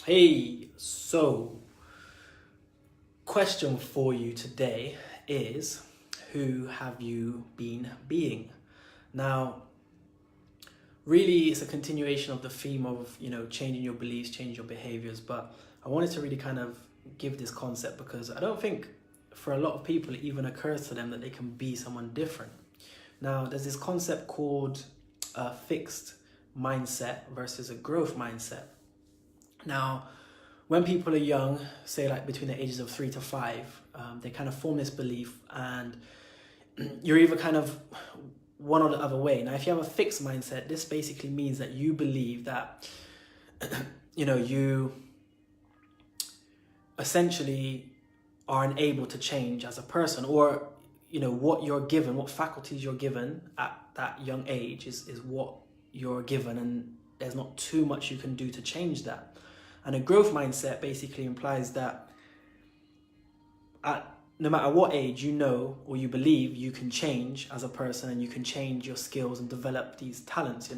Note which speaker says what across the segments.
Speaker 1: Hey, so question for you today is, who have you been being? Now, really it's a continuation of the theme of, changing your beliefs, changing your behaviors, but I wanted to really kind of give this concept because I don't think for a lot of people it even occurs to them that they can be someone different. Now, there's this concept called a fixed mindset versus a growth mindset. Now, when people are young, say like between the ages of 3 to 5, they kind of form this belief, and you're either kind of one or the other way. Now, if you have a fixed mindset, this basically means that you believe that, you essentially are unable to change as a person, or, what you're given, what faculties you're given at that young age is what you're given, and there's not too much you can do to change that. And a growth mindset basically implies that no matter what age or you believe you can change as a person, and you can change your skills and develop these talents,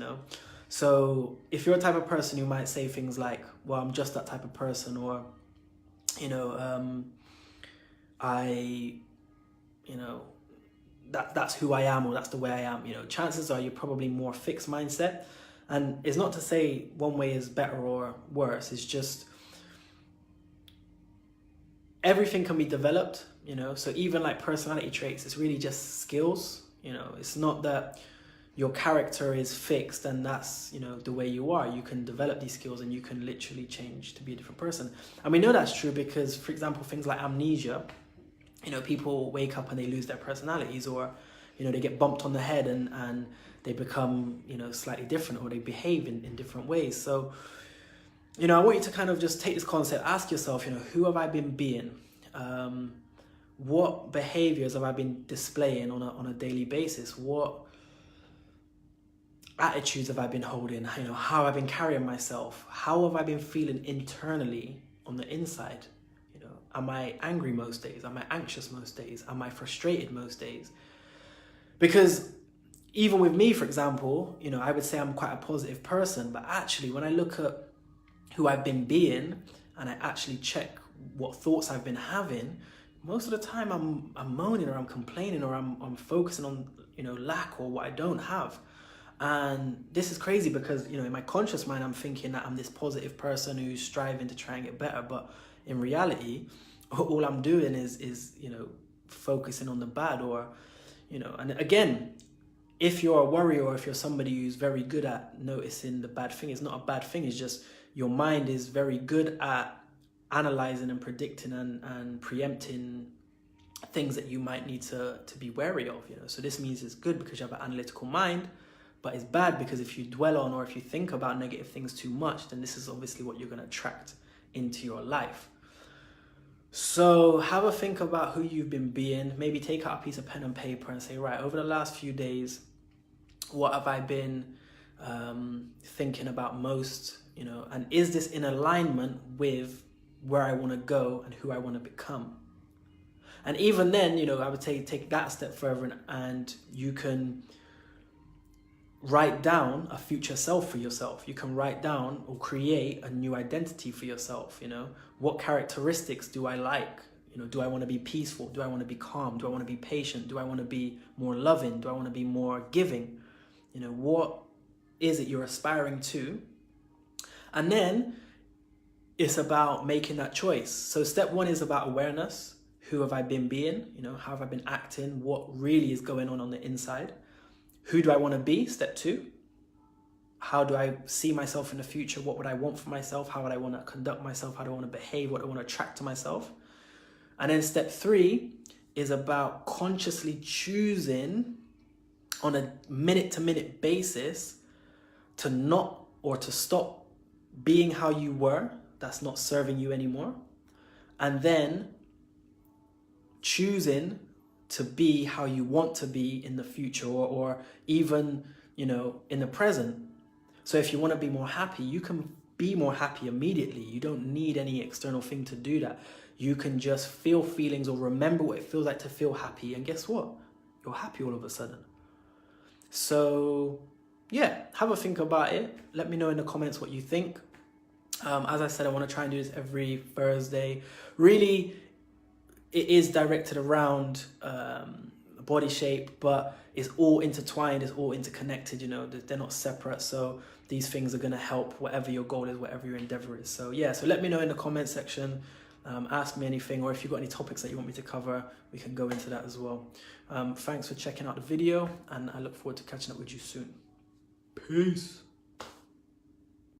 Speaker 1: So if you're a type of person who might say things like, well, I'm just that type of person, or, that's who I am, or that's the way I am, chances are you're probably more fixed mindset. And it's not to say one way is better or worse. It's just everything can be developed, So even like personality traits, it's really just skills, It's not that your character is fixed and that's, the way you are. You can develop these skills and you can literally change to be a different person. And we know that's true because, for example, things like amnesia, people wake up and they lose their personalities, or, they get bumped on the head and they become, slightly different, or they behave in different ways. So, I want you to kind of just take this concept, ask yourself, who have I been being? What behaviors have I been displaying on a daily basis? What attitudes have I been holding? How have I been carrying myself? How have I been feeling internally on the inside? Am I angry most days? Am I anxious most days? Am I frustrated most days? Because even with me, for example, I would say I'm quite a positive person, but actually when I look at who I've been being and I actually check what thoughts I've been having, most of the time I'm moaning, or I'm complaining, or I'm focusing on, lack or what I don't have. And this is crazy because, in my conscious mind, I'm thinking that I'm this positive person who's striving to try and get better. But in reality, all I'm doing is focusing on the bad, or, and again, if you're a worrier, or if you're somebody who's very good at noticing the bad thing, it's not a bad thing. It's just your mind is very good at analyzing and predicting and preempting things that you might need to be wary of, So this means it's good because you have an analytical mind, but it's bad because if you dwell on, or if you think about negative things too much, then this is obviously what you're going to attract into your life. So have a think about who you've been being. Maybe take out a piece of pen and paper and say, right, over the last few days, what have I been thinking about most, and is this in alignment with where I want to go and who I want to become? And even then, I would say take that a step further, and you can write down a future self for yourself. You can write down or create a new identity for yourself. What characteristics do I like? Do I want to be peaceful? Do I want to be calm? Do I want to be patient? Do I want to be more loving? Do I want to be more giving? What is it you're aspiring to? And then it's about making that choice. So step 1 is about awareness. Who have I been being? How have I been acting? What really is going on the inside? Who do I want to be? Step 2. How do I see myself in the future? What would I want for myself? How would I want to conduct myself? How do I want to behave? What do I want to attract to myself? And then step 3 is about consciously choosing on a minute-to-minute basis to not, or to stop being how you were, that's not serving you anymore. And then choosing to be how you want to be in the future, or even, in the present. So if you want to be more happy, you can be more happy immediately. You don't need any external thing to do that. You can just feel feelings, or remember what it feels like to feel happy. And guess what? You're happy all of a sudden. So yeah, have a think about it. Let me know in the comments what you think. As I said, I want to try and do this every Thursday. Really, it is directed around body shape, but it's all intertwined, it's all interconnected, you know, they're not separate. So these things are going to help whatever your goal is, whatever your endeavor is. So yeah, so let me know in the comment section, ask me anything, or if you've got any topics that you want me to cover, we can go into that as well. Thanks for checking out the video, and I look forward to catching up with you soon. Peace.